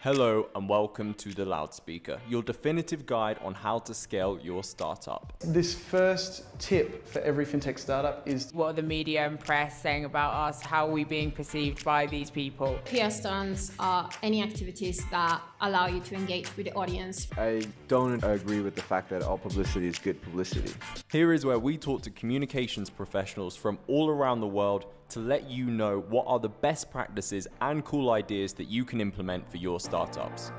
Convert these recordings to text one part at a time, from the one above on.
Hello and welcome to The Loudspeaker, your definitive guide on how to scale your startup. This first tip for every fintech startup is what are the media and press saying about us? How are we being perceived by these people? PR stunts are any activities that allow you to engage with the audience. I don't agree with the fact that all publicity is good publicity. Here is where we talk to communications professionals from all around the world to let you know what are the best practices and cool ideas that you can implement for your startups.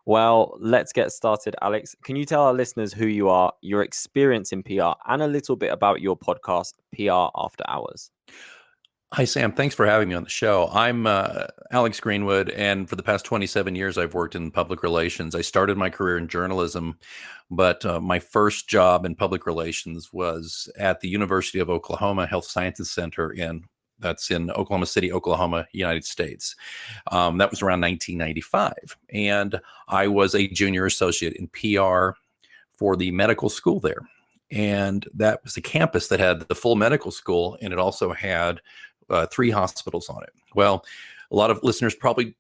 Well, let's get started, Alex. Can you tell our listeners who you are, your experience in PR, and a little bit about your podcast, PR After Hours? Hi, Sam. Thanks for having me on the show. I'm Alex Greenwood, and for the past 27 years, I've worked in public relations. I started my career in journalism, but my first job in public relations was at the University of Oklahoma Health Sciences Center that's in Oklahoma City, Oklahoma, United States. That was around 1995, and I was a junior associate in PR for the medical school there. And that was a campus that had the full medical school, and it also had 3 hospitals on it. Well, a lot of listeners probably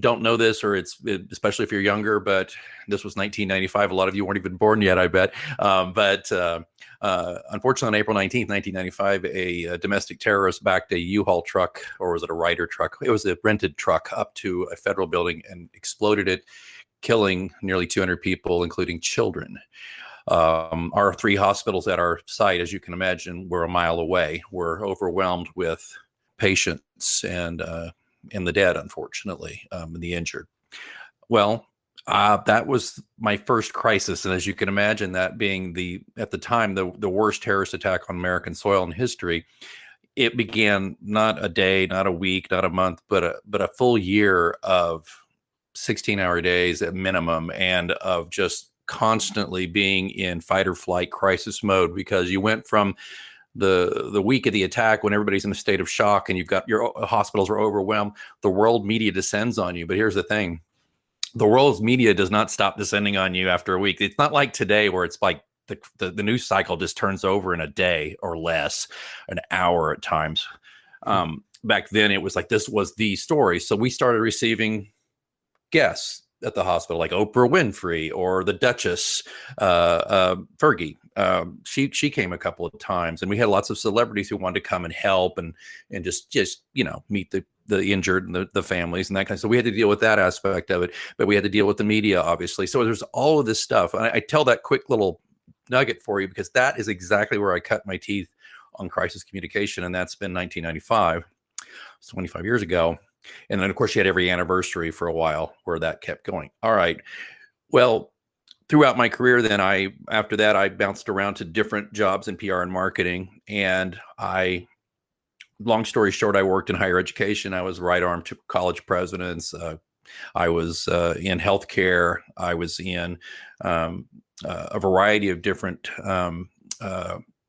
don't know this, or especially if you're younger, but this was 1995. A lot of you weren't even born yet, I bet. But unfortunately, on April 19th, 1995, a domestic terrorist backed a U-Haul truck, or was it a Ryder truck? It was a rented truck up to a federal building and exploded it, killing nearly 200 people, including children. Our 3 hospitals at our site, as you can imagine, were a mile away. We're overwhelmed with patients and the dead, unfortunately, and the injured. Well, that was my first crisis. And as you can imagine, that being at the time, the worst terrorist attack on American soil in history, it began not a day, not a week, not a month, but a full year of 16-hour days at minimum, and of just constantly being in fight or flight crisis mode, because you went from the week of the attack, when everybody's in a state of shock and you've got your hospitals are overwhelmed, the world media descends on you. But here's the thing, the world's media does not stop descending on you after a week. It's not like today where it's like the news cycle just turns over in a day or less, an hour at times. Back then it was like, this was the story. So we started receiving guests at the hospital, like Oprah Winfrey or the Duchess, Fergie. She came a couple of times, and we had lots of celebrities who wanted to come and help and just meet the injured and the families and that kind of. So we had to deal with that aspect of it, but we had to deal with the media, obviously. So there's all of this stuff. And I tell that quick little nugget for you because that is exactly where I cut my teeth on crisis communication, and that's been 1995. It's 25 years ago. And then, of course, you had every anniversary for a while where that kept going. All right. Well, throughout my career, then after that, I bounced around to different jobs in PR and marketing. And long story short, I worked in higher education. I was right arm to college presidents. I was in healthcare. I was in a variety of different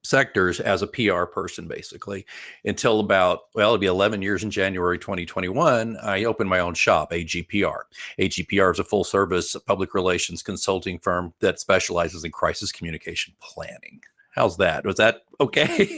sectors as a PR person, basically, until it'll be 11 years in January 2021. I opened my own shop, AGPR. AGPR is a full service public relations consulting firm that specializes in crisis communication planning. How's that? Was that okay?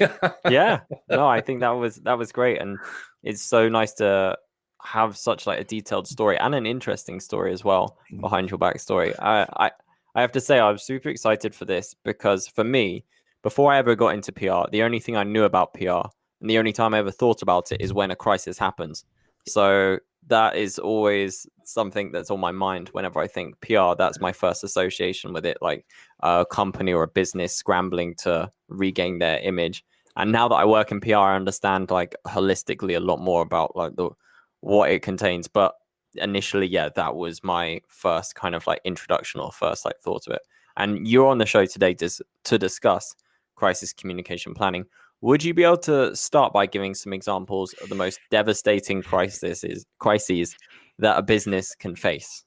Yeah, no, I think that was great. And it's so nice to have such like a detailed story and an interesting story as well behind your backstory. I have to say, I was super excited for this because for me, before I ever got into PR, the only thing I knew about PR and the only time I ever thought about it is when a crisis happens. So that is always something that's on my mind whenever I think PR. That's my first association with it, like a company or a business scrambling to regain their image. And now that I work in PR, I understand like holistically a lot more about like what it contains. But initially, yeah, that was my first kind of like introduction or first like thought of it. And you're on the show today to discuss crisis communication planning. Would you be able to start by giving some examples of the most devastating crises that a business can face?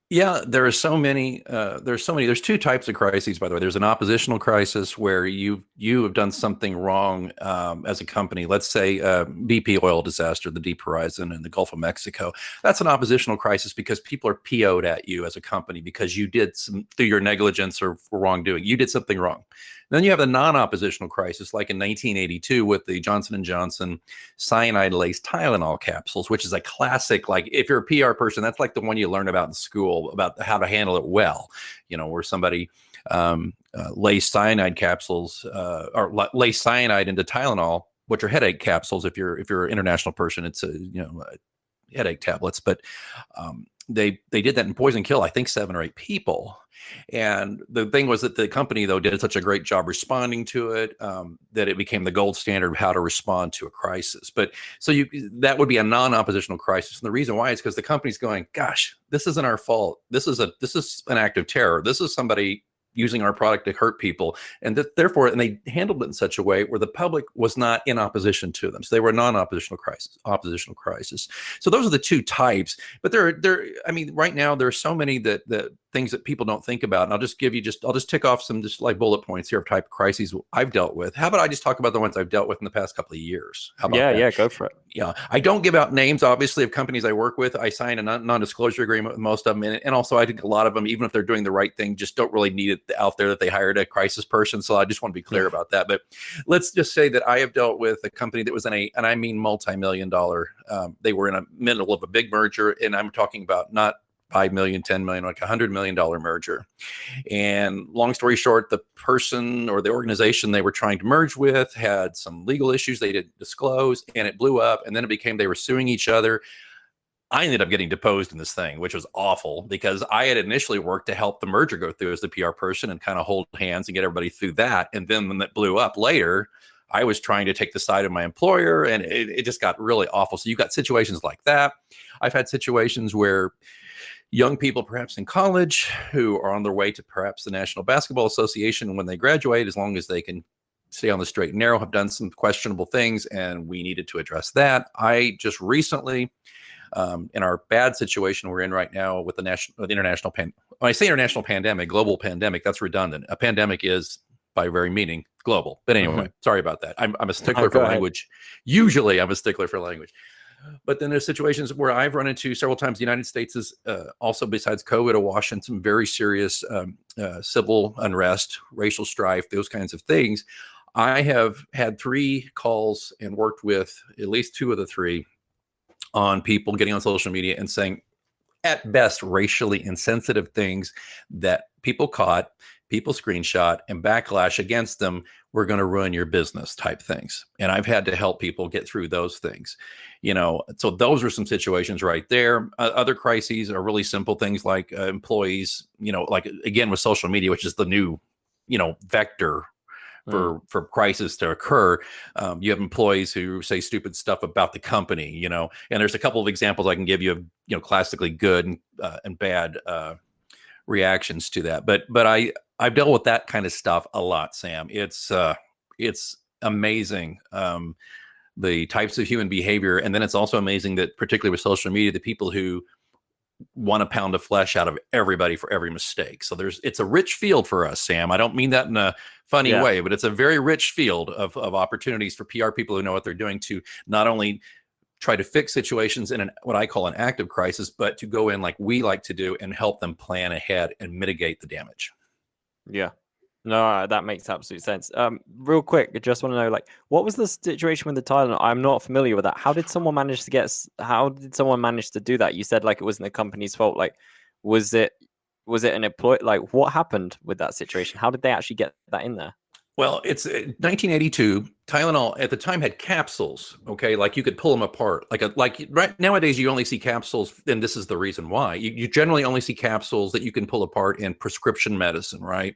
Yeah, there are so many. There's so many. There's two types of crises, by the way. There's an oppositional crisis where you have done something wrong as a company. Let's say BP oil disaster, the Deep Horizon in the Gulf of Mexico. That's an oppositional crisis because people are PO'd at you as a company because you did some through your negligence or wrongdoing. You did something wrong. Then you have the non-oppositional crisis, like in 1982 with the Johnson & Johnson cyanide-laced Tylenol capsules, which is a classic. Like if you're a PR person, that's like the one you learn about in school about how to handle it well. Where somebody laced cyanide capsules or laced cyanide into Tylenol, which are headache capsules. If you're an international person, it's headache tablets. But they did that in Poison Kill, I think 7 or 8 people. And the thing was that the company, though, did such a great job responding to it that it became the gold standard of how to respond to a crisis. But so that would be a non-oppositional crisis. And the reason why is because the company's going, gosh, this isn't our fault. This is an act of terror. This is somebody using our product to hurt people. And therefore, they handled it in such a way where the public was not in opposition to them. So they were a non-oppositional oppositional crisis. So those are the two types. But right now there are so many that things that people don't think about. And I'll just tick off some just like bullet points here of type of crises I've dealt with. How about I just talk about the ones I've dealt with in the past couple of years? How about that? Yeah, go for it. Yeah, I don't give out names, obviously, of companies I work with. I sign a non-disclosure agreement with most of them. And also I think a lot of them, even if they're doing the right thing, just don't really need it out there that they hired a crisis person. So I just want to be clear about that. But let's just say that I have dealt with a company that was and I mean multi-million-dollar, they were in the middle of a big merger. And I'm talking about not 5 million, 10 million, like $100 million merger. And long story short, the person or the organization they were trying to merge with had some legal issues they didn't disclose, and it blew up. And then it became they were suing each other. I ended up getting deposed in this thing, which was awful because I had initially worked to help the merger go through as the PR person and kind of hold hands and get everybody through that. And then when that blew up later, I was trying to take the side of my employer, and it just got really awful. So you've got situations like that. I've had situations where young people, perhaps in college, who are on their way to perhaps the National Basketball Association when they graduate, as long as they can stay on the straight and narrow, have done some questionable things, and we needed to address that. I just recently, in our bad situation we're in right now with the international when I say international pandemic, global pandemic, that's redundant. A pandemic is, by very meaning, global. But anyway, sorry about that. I'm a stickler for language. Usually I'm a stickler for language. But then there's situations where I've run into several times. The United States is also, besides COVID, awash in some very serious civil unrest, racial strife, those kinds of things. I have had 3 calls and worked with at least 2 of the 3 on people getting on social media and saying, at best, racially insensitive things that people caught, people screenshot, and backlash against them. We're going to ruin your business type things. And I've had to help people get through those things, so those are some situations right there. Other crises are really simple things like employees, like again with social media, which is the new, vector for crisis to occur. You have employees who say stupid stuff about the company, and there's a couple of examples I can give you of, classically good and bad reactions to that. But I've dealt with that kind of stuff a lot, Sam. It's amazing, the types of human behavior. And then it's also amazing that, particularly with social media, the people who want to pound the flesh out of everybody for every mistake. So it's a rich field for us, Sam. I don't mean that in a funny way, but it's a very rich field of opportunities for PR people who know what they're doing to not only try to fix situations in what I call an active crisis, but to go in like we like to do and help them plan ahead and mitigate the damage. Yeah. No, that makes absolute sense. Real quick, I just want to know, what was the situation with the Tylenol? I'm not familiar with that. How did someone manage to do that? You said it wasn't the company's fault. Was it an employee? What happened with that situation? How did they actually get that in there? Well, it's 1982. Tylenol at the time had capsules. Okay, you could pull them apart. Right nowadays, you only see capsules, and this is the reason why. You generally only see capsules that you can pull apart in prescription medicine. Right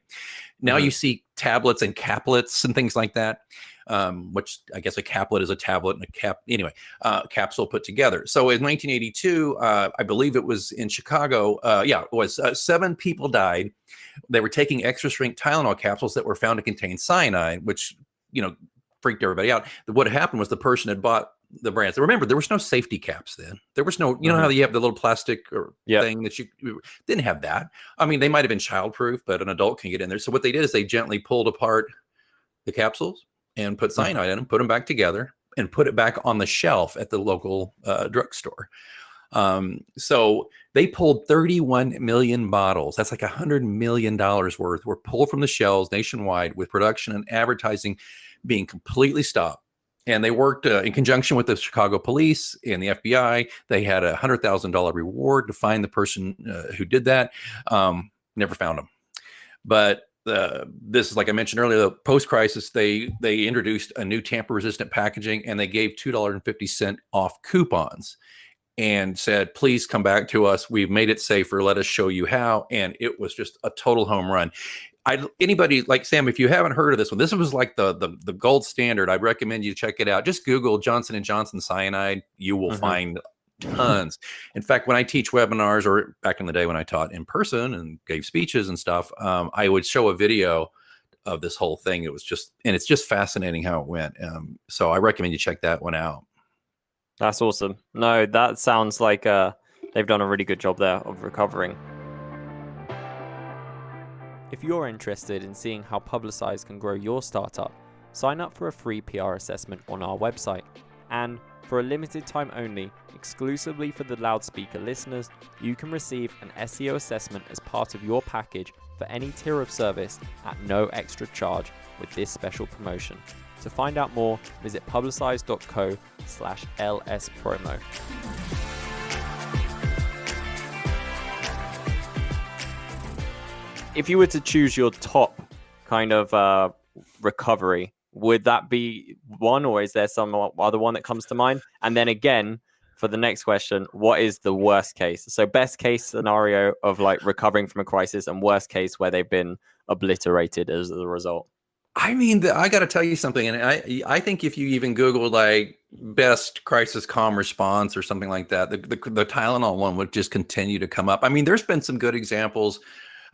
now, you see tablets and caplets and things like that. Which I guess a caplet is a tablet and capsule put together. So in 1982, I believe it was in Chicago. It was 7 people died. They were taking extra strength Tylenol capsules that were found to contain cyanide, which, freaked everybody out. What happened was the person had bought the brands. Remember, there was no safety caps then. There was no, you know how you have the little plastic thing that you didn't have that. I mean, they might have been childproof, but an adult can get in there. So what they did is they gently pulled apart the capsules and put cyanide in them, put them back together, and put it back on the shelf at the local drugstore. So they pulled 31 million bottles. That's like $100 million worth were pulled from the shelves nationwide, with production and advertising being completely stopped. And they worked in conjunction with the Chicago police and the FBI. They had a $100,000 reward to find the person who did that. Never found him. But this is, like I mentioned earlier, the post-crisis, they introduced a new tamper-resistant packaging, and they gave $2.50 off coupons and said, please come back to us. We've made it safer. Let us show you how. And it was just a total home run. Anybody like Sam, if you haven't heard of this one, this was like the gold standard. I recommend you check it out. Just Google Johnson & Johnson cyanide. You will find tons. In fact, when I teach webinars, or back in the day when I taught in person and gave speeches and stuff, I would show a video of this whole thing. It was just, and it's just fascinating how it went. So I recommend you check that one out. That's awesome. No, that sounds like they've done a really good job there of recovering. If you're interested in seeing how Publicize can grow your startup, sign up for a free PR assessment on our website. And for a limited time only, exclusively for the loudspeaker listeners, you can receive an SEO assessment as part of your package for any tier of service at no extra charge with this special promotion. To find out more, visit publicize.co/LSpromo. If you were to choose your top kind of recovery, would that be one, or is there some other one that comes to mind? And then again, for the next question, what is the worst case? So best case scenario of like recovering from a crisis, and worst case where they've been obliterated as a result. I mean, I got to tell you something. And I think if you even Google like best crisis calm response or something like that, the Tylenol one would just continue to come up. I mean, there's been some good examples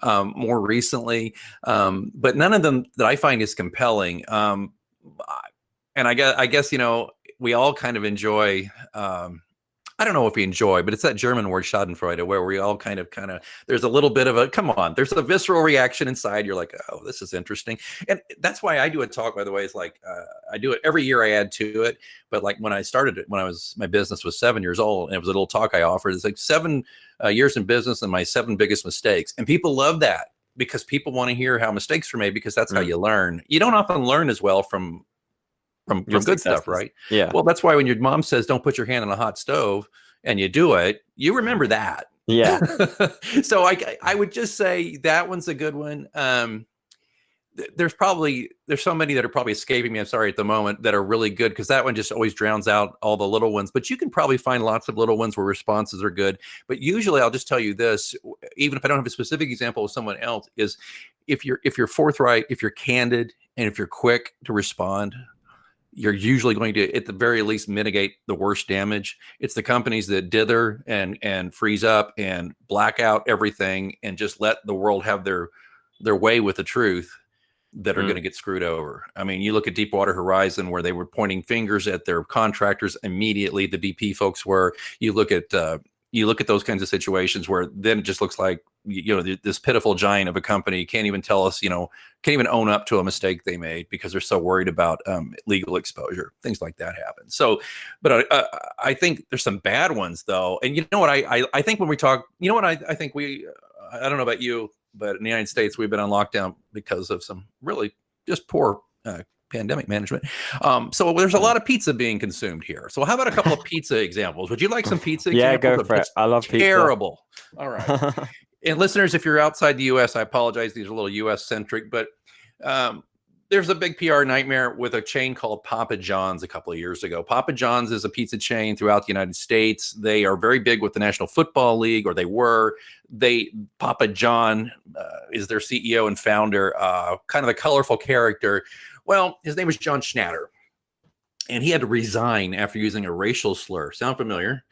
more recently, but none of them that I find is compelling. And I guess, you know, we all kind of enjoy, I don't know if we enjoy, but it's that German word Schadenfreude, where we all kind of, there's a little bit of a, come on, there's a visceral reaction inside. You're like, oh, this is interesting. And that's why I do a talk, by the way. It's like, I do it every year, I add to it. But like when I started it, my business was 7 years old, and it was a little talk I offered. It's like 7 years in business and my 7 biggest mistakes. And people love that because people want to hear how mistakes were made, because that's how you learn. You don't often learn as well from good stuff, right? Yeah. Well, that's why when your mom says, don't put your hand on a hot stove, and you do it, you remember that. Yeah. So I would just say that one's a good one. There's so many that are probably escaping me, I'm sorry, at the moment, that are really good, because that one just always drowns out all the little ones. But you can probably find lots of little ones where responses are good. But usually I'll just tell you this, even if I don't have a specific example of someone else, is if you're forthright, if you're candid, and if you're quick to respond, you're usually going to, at the very least, mitigate the worst damage. It's the companies that dither and freeze up and black out everything and just let the world have their way with the truth that are going to get screwed over. I mean, you look at Deepwater Horizon, where they were pointing fingers at their contractors immediately. The BP folks were. You look at those kinds of situations where then it just looks like, you know, this pitiful giant of a company can't even tell us, you know, can't even own up to a mistake they made because they're so worried about legal exposure. Things like that happen. So, but I think there's some bad ones though. And you know what, I think when we talk, you know what, I think I don't know about you, but in the United States, we've been on lockdown because of some really just poor pandemic management. So there's a lot of pizza being consumed here. So how about a couple of pizza examples? Would you like some pizza examples? Yeah, go for it. I love pizza. Terrible. All right. And listeners, if you're outside the U.S., I apologize. These are a little U.S. centric, but there's a big PR nightmare with a chain called Papa John's a couple of years ago. Papa John's is a pizza chain throughout the United States. They are very big with the National Football League, or they were. Papa John is their CEO and founder, kind of a colorful character. Well, his name was John Schnatter, and he had to resign after using a racial slur. Sound familiar?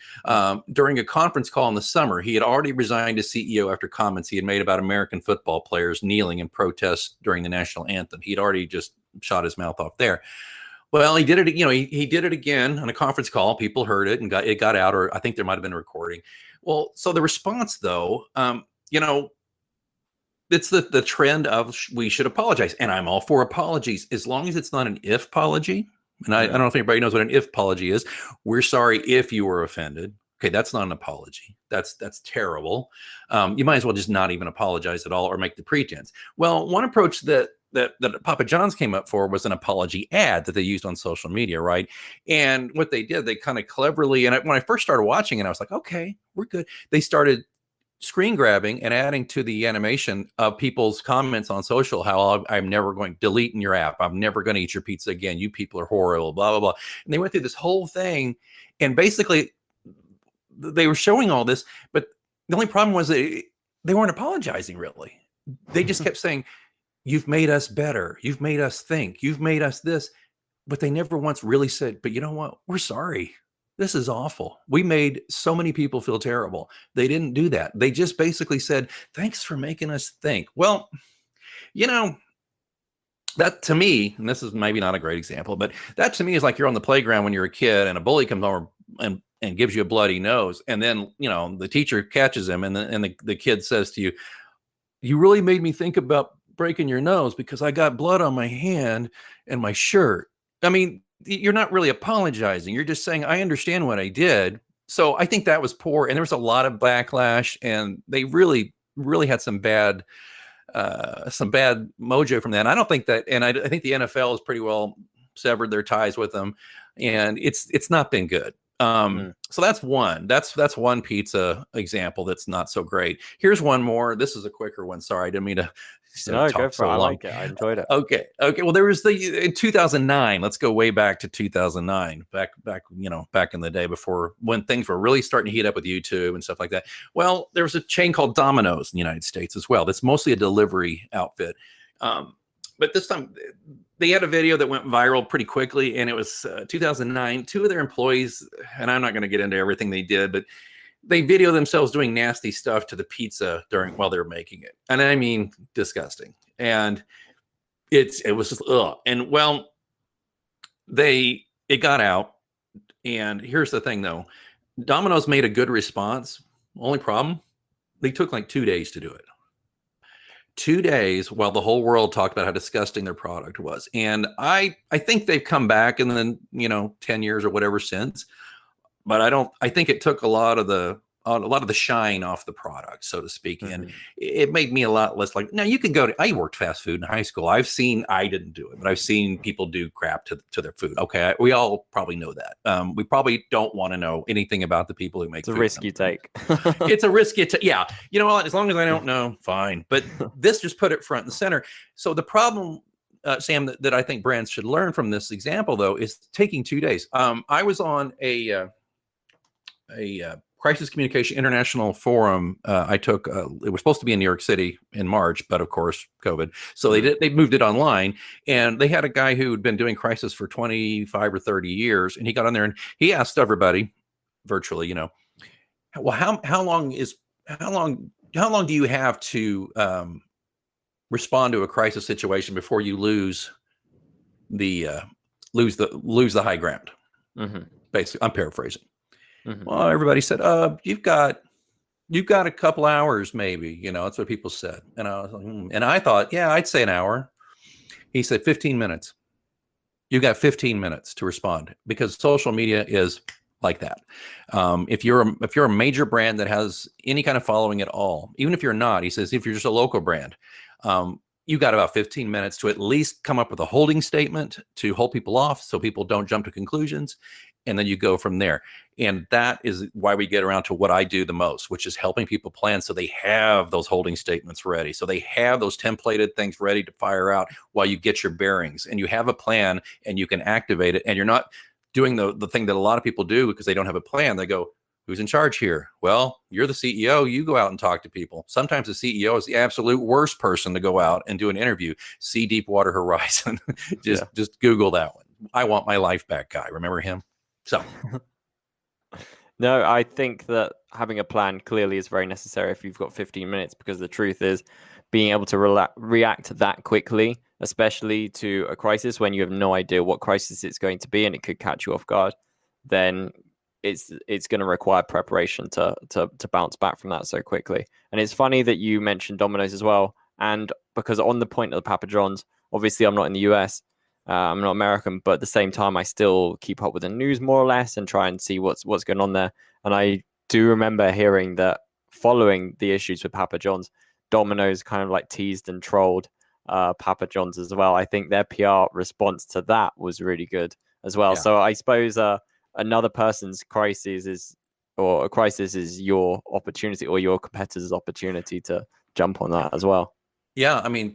During a conference call in the summer, he had already resigned as CEO after comments he had made about American football players kneeling in protest during the national anthem. He had already just shot his mouth off there. Well, he did it. He did it again on a conference call. People heard it and got out, or I think there might have been a recording. Well, so the response, though, it's the trend of we should apologize, and I'm all for apologies as long as it's not an if apology. And I don't know if anybody knows what an if apology is. We're sorry if you were offended. Okay, that's not an apology. That's terrible. You might as well just not even apologize at all or make the pretense. Well, one approach that Papa John's came up for was an apology ad that they used on social media, right? And what they did, they kind of cleverly, and when I first started watching it, I was like, okay, we're good. They started screen grabbing and adding to the animation of people's comments on social, how I'm never going to delete in your app. I'm never going to eat your pizza again. You people are horrible, blah, blah, blah. And they went through this whole thing. And basically, they were showing all this, but the only problem was they weren't apologizing, really. They just kept saying, you've made us better. You've made us think. You've made us this. But they never once really said, but you know what? We're sorry. This is awful. We made so many people feel terrible. They didn't do that. They just basically said, thanks for making us think. Well, that to me, and this is maybe not a great example, but that to me is like you're on the playground when you're a kid and a bully comes over and gives you a bloody nose. And then, the teacher catches him and the kid says to you, you really made me think about breaking your nose because I got blood on my hand and my shirt. I mean, you're not really apologizing. You're just saying, I understand what I did. So I think that was poor. And there was a lot of backlash and they really, really had some bad mojo from that. And I don't think that, and I think the NFL has pretty well severed their ties with them and it's not been good. So that's one pizza example that's not so great. Here's one more. This is a quicker one. Sorry, I didn't mean to No, talk go for so it. I long. like it. I enjoyed it. Okay. Well, there was in 2009. Let's go way back to 2009. Back in the day before when things were really starting to heat up with YouTube and stuff like that. Well, there was a chain called Dominos in the United States as well. That's mostly a delivery outfit. But this time they had a video that went viral pretty quickly, and it was 2009. Two of their employees, and I'm not going to get into everything they did, but they videoed themselves doing nasty stuff to the pizza while they were making it. And I mean, disgusting. And it was just, ugh. And well, it got out. And here's the thing though, Domino's made a good response. Only problem, they took like 2 days to do it. 2 days while the whole world talked about how disgusting their product was. And I think they've come back in the 10 years or whatever since. But I think it took a lot of the shine off the product, so to speak. Mm-hmm. And it made me a lot less like, now you can I worked fast food in high school. I didn't do it, but I've seen people do crap to their food. Okay. We all probably know that. We probably don't want to know anything about the people who make it's food. A risk you take. It's a risk you take. Yeah. You know what? As long as I don't know, fine. But this just put it front and center. So the problem, Sam, that I think brands should learn from this example though, is taking 2 days. I was on a Crisis Communication International Forum. I took, it was supposed to be in New York City in March, but of course, COVID. So they moved it online, and they had a guy who had been doing Crisis for 25 or 30 years. And he got on there and he asked everybody virtually, well, how long do you have to respond to a crisis situation before you lose the high ground? Mm-hmm. Basically, I'm paraphrasing. Mm-hmm. Well, everybody said, you've got a couple hours, maybe, that's what people said. And I was like, and I thought, yeah, I'd say an hour. He said 15 minutes. You got 15 minutes to respond, because social media is like that. If you're a major brand that has any kind of following at all, even if you're not, he says, if you're just a local brand, you got about 15 minutes to at least come up with a holding statement to hold people off so people don't jump to conclusions. And then you go from there. And that is why we get around to what I do the most, which is helping people plan so they have those holding statements ready. So they have those templated things ready to fire out while you get your bearings, and you have a plan and you can activate it. And you're not doing the thing that a lot of people do because they don't have a plan. They go, who's in charge here? Well, you're the CEO. You go out and talk to people. Sometimes the CEO is the absolute worst person to go out and do an interview. See Deepwater Horizon. Just Google that one. I Want My Life Back guy. Remember him? So, no, I think that having a plan clearly is very necessary if you've got 15 minutes, because the truth is being able to react that quickly especially to a crisis when you have no idea what crisis it's going to be and it could catch you off guard, then it's going to require preparation to bounce back from that so quickly. And it's funny that you mentioned Domino's as well, and because on the point of the Papa John's, obviously I'm not in the US, I'm not American, but at the same time I still keep up with the news more or less and try and see what's going on there. And I do remember hearing that following the issues with Papa John's, Domino's kind of like teased and trolled Papa John's as well. I think their PR response to that was really good as well. Yeah. So I suppose another person's crisis is your opportunity or your competitor's opportunity to jump on that as well. Yeah, I mean,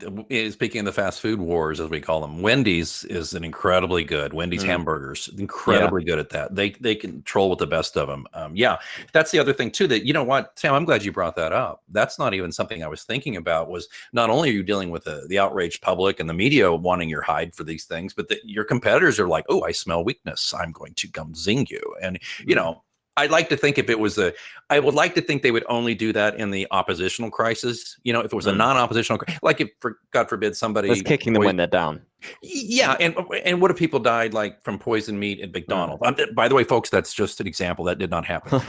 speaking of the fast food wars, as we call them, Wendy's is an incredibly good. Wendy's hamburgers, incredibly good at that. They control with the best of them. Yeah, that's the other thing too. That, you know what, Sam, I'm glad you brought that up. That's not even something I was thinking about. Was not only are you dealing with the outraged public and the media wanting your hide for these things, but your competitors are like, oh, I smell weakness, I'm going to come zing you. And you know, I'd like to think I would like to think they would only do that in the oppositional crisis. You know, if it was a non-oppositional, like if, God forbid, somebody was kicking them when they're down. Yeah, and what if people died like from poisoned meat at McDonald's? By the way, folks, that's just an example. That did not happen.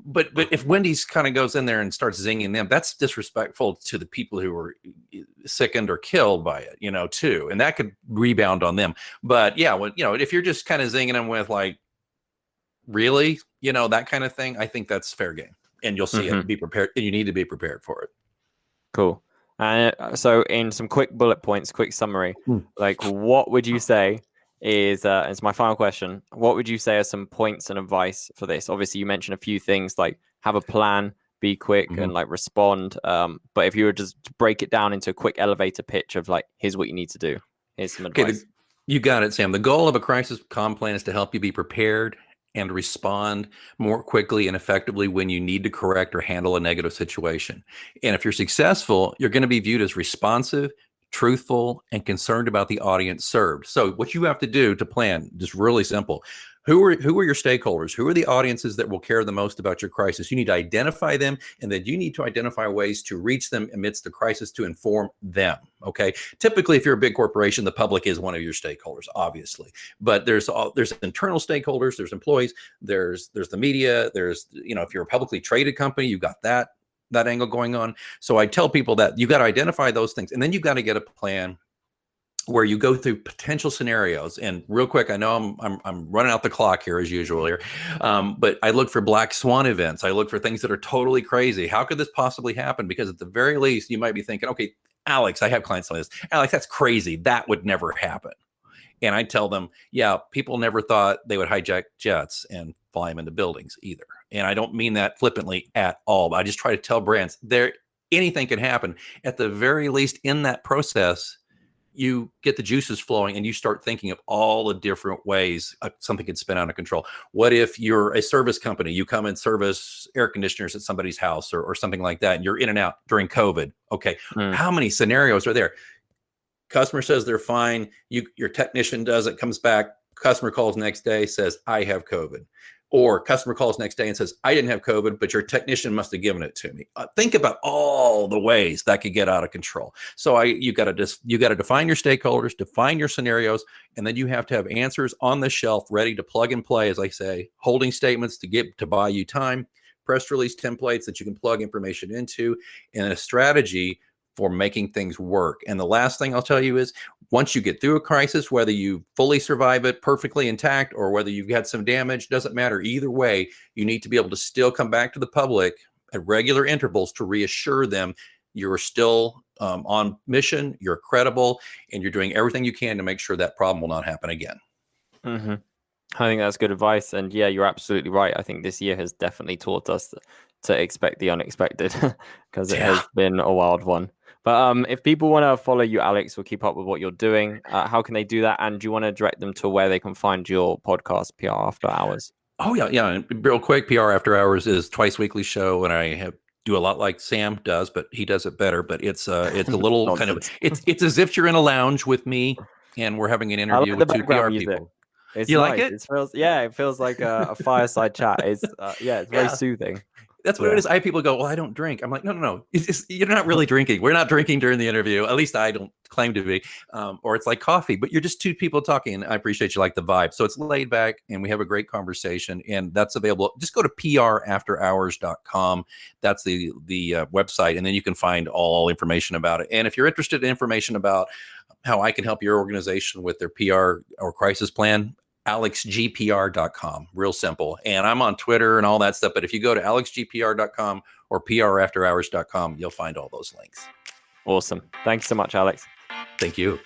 But if Wendy's kind of goes in there and starts zinging them, that's disrespectful to the people who were sickened or killed by it, you know, too, and that could rebound on them. But yeah, you know, if you're just kind of zinging them with like, really, you know, that kind of thing, I think that's fair game, and you'll see it. Be prepared, and you need to be prepared for it. Cool. So in some quick bullet points, quick summary, like what would you say is, it's my final question, what would you say are some points and advice for this? Obviously you mentioned a few things like have a plan, be quick and like respond. But if you were just to break it down into a quick elevator pitch of like, here's what you need to do. Here's some advice. You got it, Sam. The goal of a crisis comm plan is to help you be prepared and respond more quickly and effectively when you need to correct or handle a negative situation. And if you're successful, you're going to be viewed as responsive, truthful, and concerned about the audience served. So what you have to do to plan, just really simple. Who are your stakeholders? Who are the audiences that will care the most about your crisis? You need to identify them, and then you need to identify ways to reach them amidst the crisis to inform them. Okay. Typically, if you're a big corporation, the public is one of your stakeholders, obviously. But there's internal stakeholders, there's employees, there's the media, there's, you know, if you're a publicly traded company, you've got that angle going on. So I tell people that you got to identify those things, and then you've got to get a plan where you go through potential scenarios. And real quick, I know I'm running out the clock here as usual here, but I look for black swan events. I look for things that are totally crazy. How could this possibly happen? Because at the very least, you might be thinking, okay, Alex, I have clients like this. Alex, that's crazy. That would never happen. And I tell them, yeah, people never thought they would hijack jets and fly them into buildings either. And I don't mean that flippantly at all, but I just try to tell brands anything can happen. At the very least, in that process, you get the juices flowing and you start thinking of all the different ways something could spin out of control. What if you're a service company, you come and service air conditioners at somebody's house or something like that, and you're in and out during COVID? Okay, how many scenarios are there? Customer says they're fine. Your technician does it, comes back, customer calls next day, says, I have COVID. Or customer calls next day and says, I didn't have COVID, but your technician must have given it to me. Think about all the ways that could get out of control. So you got to define your stakeholders, define your scenarios, and then you have to have answers on the shelf ready to plug and play, as I say, holding statements to buy you time, press release templates that you can plug information into, and a strategy for making things work. And the last thing I'll tell you is, once you get through a crisis, whether you fully survive it perfectly intact or whether you've had some damage, doesn't matter. Either way, you need to be able to still come back to the public at regular intervals to reassure them you're still on mission, you're credible, and you're doing everything you can to make sure that problem will not happen again. I think that's good advice. And yeah, you're absolutely right. I think this year has definitely taught us to expect the unexpected because it has been a wild one. But if people want to follow you, Alex, or keep up with what you're doing, how can they do that? And do you want to direct them to where they can find your podcast, PR After Hours? Oh, yeah. And real quick, PR After Hours is twice weekly show, and I do a lot like Sam does, but he does it better. But it's a little kind of, it's as if you're in a lounge with me and we're having an interview with two PR people. It's you nice. like it? It feels like a fireside chat. It's very soothing. That's what it is. I have people go, well, I don't drink. I'm like, no. You're not really drinking. We're not drinking during the interview. At least I don't claim to be, or it's like coffee, but you're just two people talking. And I appreciate you like the vibe. So it's laid back and we have a great conversation, and that's available. Just go to prafterhours.com. That's the website. And then you can find all information about it. And if you're interested in information about how I can help your organization with their PR or crisis plan, alexgpr.com, real simple. And I'm on Twitter and all that stuff. But if you go to alexgpr.com or prafterhours.com, you'll find all those links. Awesome. Thanks so much, Alex. Thank you.